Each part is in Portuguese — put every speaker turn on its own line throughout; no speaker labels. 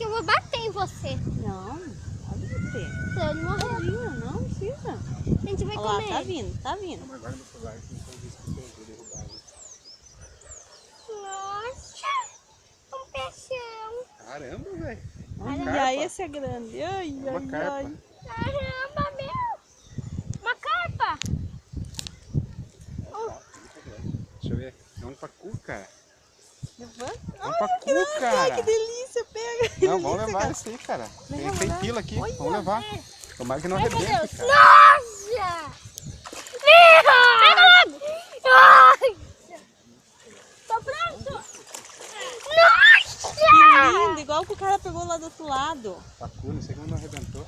eu vou bater em você.
Não, pode bater.
Você não morreu.
Não precisa.
A gente vai
Olha lá,
comer.
tá vindo, tá vindo.
Mas guarda no celular que não tem risco de eu derrubar.
Nossa, um peixão.
Caramba, velho.
Olha, esse é grande. Ai,
Uma
ai,
carpa.
ai.
Caramba, meu. Uma carpa.
Deixa eu ver. É um pacu, cara.
Levanta.
É um pacu, cara.
Que delícia, pega.
Não, vamos levar esse aí, cara. Tem fila aqui. Vamos levar. Tomara que não
Ai, meu
arrebente,
Deus.
cara.
Nossa. Pega logo. Ai. Tô pronto. Nossa.
Que lindo, igual que o cara pegou lá do outro lado.
Pacu, não sei como não arrebentou.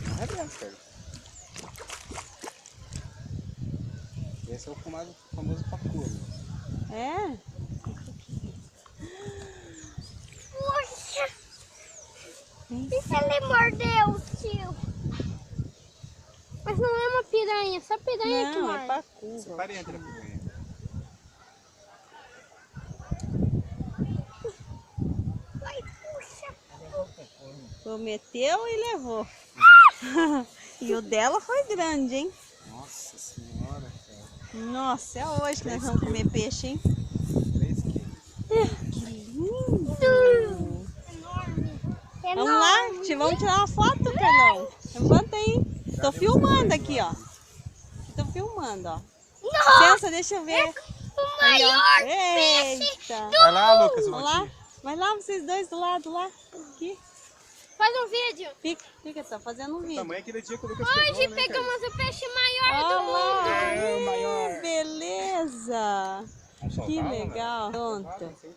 Não arrebenta, cara. Esse é o famoso pacu.
É?
Poxa. E se ele mordeu, tio? Mas não é uma piranha, só piranha que
Não,
morde.
é pacu.
Separe entre a piranha.
Ai, puxa.
Prometeu e levou. E o dela foi grande, hein?
Nossa senhora, cara.
Nossa, é hoje que nós vamos comer peixe, hein?
3 quilos.
Que lindo!
Enorme.
Vamos lá, vamos tirar uma foto, Carlão. Levanta aí. Tô filmando aqui, ó. Tô filmando, ó.
Nossa,
Licença, deixa eu ver.
o
Aí, ó.
maior peixe.
Eita!
Vai lá, Lucas.
Vamos lá? Vai lá, vocês dois do lado lá. Aqui.
Faz um vídeo.
Fica, tá fazendo um
O
vídeo.
tamanho aquele dia que o Lucas
Hoje
pegou, né, cara?
pegamos o peixe maior do
Olha
mundo.
lá.
É o maior.
Beleza!
Vamos soltar,
Que
né?
legal.
Vamos soltar,
Pronto.
não sei.